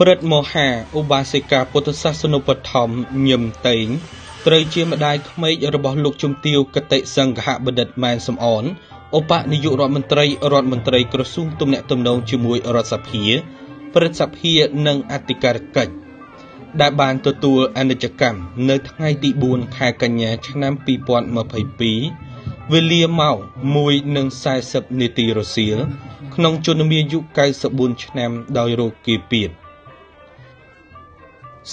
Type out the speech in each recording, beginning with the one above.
ព្រឹទ្ធមហាឧបាសិកាពុទ្ធសាសនូបត្ថម្ភញឹមតេងត្រូវជាម្ដាយក្មេករបស់លោកជំទាវគតិសង្ឃបណ្ឌិតម៉ែនសំអនឧបនាយករដ្ឋមន្ត្រីក្រសួងទំនាក់ទំនងជាមួយរដ្ឋសភាព្រឹទ្ធសភានិងអធិការកិច្ចដែលបានទទួលអនិច្ចកម្មនៅថ្ងៃទី4ខែកញ្ញាឆ្នាំ2022វេលាម៉ោង 1:40 នាទីរសៀលក្នុងជំនាយុ94ឆ្នាំដោយរោគគាពៀត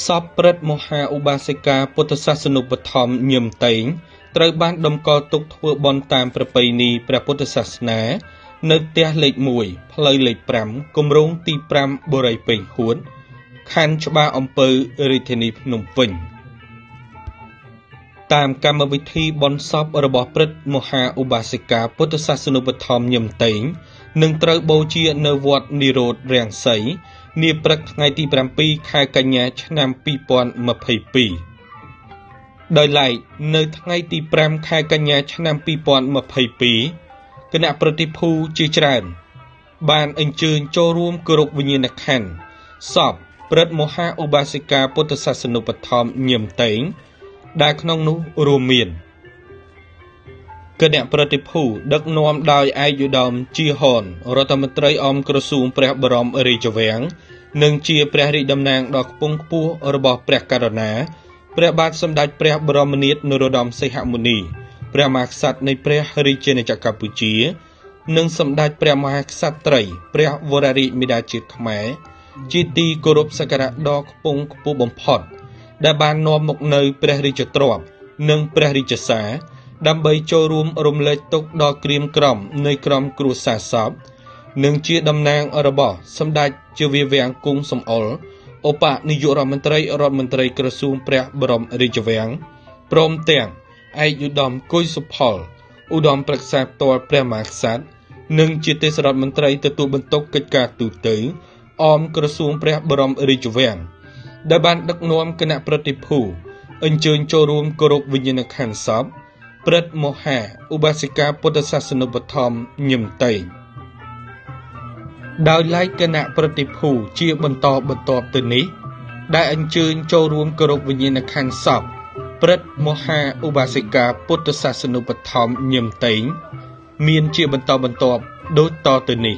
សពព្រឹទ្ធមហាឧបាសិកាពុទ្ធសាសនូបត្ថម្ភញឹមតេងត្រូវបានតម្កល់ទុកធ្វើបុណ្យតាមប្រពៃណីព្រះពុទ្ធសាសនានៅផ្ទះលេខ1ផ្លូវលេខ5គម្រោងទី5បូរីពេញហួតខណ្ឌច្បារអំពៅរាជធានីភ្នំពេញតាមកម្មវិធីបុណ្យសពរបស់ព្រឹទ្ធមហាឧបាសិកាពុទ្ធសាសនូបត្ថម្ភញឹមតេងនឹងត្រូវបូជានៅវត្តនិរោធរាំងសីនាព្រឹកថ្ងៃទី7ខែកញ្ញាឆ្នាំ2022ដោយឡែកនៅថ្ងៃទី5ខែកញ្ញាឆ្នាំ2022គណៈប្រតិភូជាច្រើនបានអញ្ជើញចូលរួមគោរពវិញ្ញាណក្ខន្ធសពព្រឹទ្ធមហាឧបាសិកាពុទ្ធសាសនូបត្ថម្ភញឹមតេងដែលក្នុងនោះរួមមានគណៈប្រតិភូដឹកនាំដោយឯកឧត្តមជាហនរដ្ឋមន្ត្រីអមក្រសួងព្រះបរមរាជវាំងនិងជាព្រះរាជតំណាងដ៏ខ្ពង់ខ្ពស់របស់ព្រះករុណាព្រះបាទសម្ដេចព្រះបរមនាថនរោត្តមសីហមុនីព្រះមហាក្សត្រនៃព្រះរាជាណាចក្រកម្ពុជានិងសម្ដេចព្រះមហាក្សត្រីព្រះវររាជមាតាជាតិខ្មែរជាទីគោរពសក្ការៈដ៏ខ្ពង់ខ្ពស់បំផុតដែលបាននាំមកនៅព្រះរាជទ្រព្យនិងព្រះរាជសារដើម្បីចូលរួមរំលែកទុក្ខដ៏ក្រៀមក្រំនៃក្រុមគ្រួសារសពនិងជាតំណាងរបស់សម្ដេចជាវាវាំងគង់សំអល់ឧបនាយករដ្ឋមន្ត្រីក្រសួងព្រះបរមរាជវាំងព្រមទាំងឯកឧត្តមគុយសុផលឧត្តមប្រឹក្សាផ្ទាល់ព្រះមហាក្សត្រនិងជាទេសរដ្ឋមន្ត្រីទទួលបន្ទុកកិច្ចការទូតអមក្រសួងព្រះបរមរាជវាំងដែលបានដឹកនាំគណៈប្រតិភូអញ្ជើញចូលរួមគោរពវិញ្ញាណក្ខន្ធសពព្រឹទ្ធមហាឧបាសិកាពុទ្ធសាសនូបត្ថម្ភញឹមតេងដោយឡែកគណៈប្រតិភូជាបន្តបន្ទាប់ទៅនេះដែលអញ្ជើញចូលរួមគោរពវិញ្ញាណក្ខន្ធសពព្រឹទ្ធមហាឧបាសិកាពុទ្ធសាសនូបត្ថម្ភញឹមតេងមានជាបន្តបន្ទាប់ដូចតទៅនេះ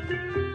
Thank you.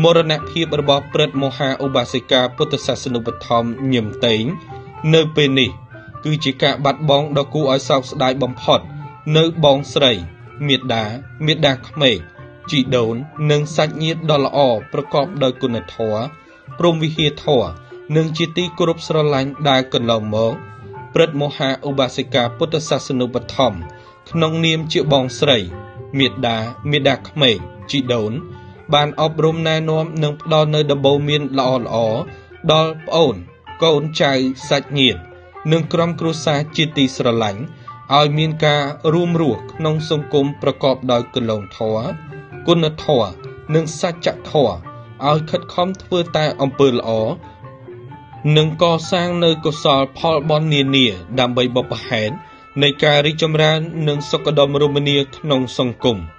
មរណភាពរបស់ព្រឹទ្ធមហាឧបាសិកាពុទ្ធសាសនូបត្ថម្ភញឹមតេងនៅពេលនេះគឺជាការបាត់បង់ដ៏គួរឲ្យសោកស្ដាយបំផុតនៅបងស្រីមេដាក្មេកជីដូននិងសាច់ញាតិដ៏ល្អប្រកបដោយគុណធម៌ព្រហ្មវិហារធម៌និងជាទីគោរពស្រឡាញ់ដែលកន្លងមកព្រឹទ្ធមហាឧបាសិកាពុទ្ធសាសនូបត្ថម្ភក្នុងនាមជាបងស្រីមេដាក្មេកជីដូនបានអប់រំណែនាំនិងផ្ដល់នូវដំបូន្មានល្អដល់ប្អូនកូនចៅសាច់ញាតិនិងក្រុមគ្រួសារជាទីស្រឡាញ់ឲ្យមានការរួមរស់ក្នុងសង្គមប្រកបដោយកលងធម៌គុណធម៌និងសច្ចធម៌ឲ្យខិតខំធ្វើតែអំពើល្អនិងកសាងនៅកុសលផលបុណ្យនានាដើម្បីបុព្វហេតុនៃការរីកចម្រើននិងសុខដុមរមនាក្នុងសង្គម។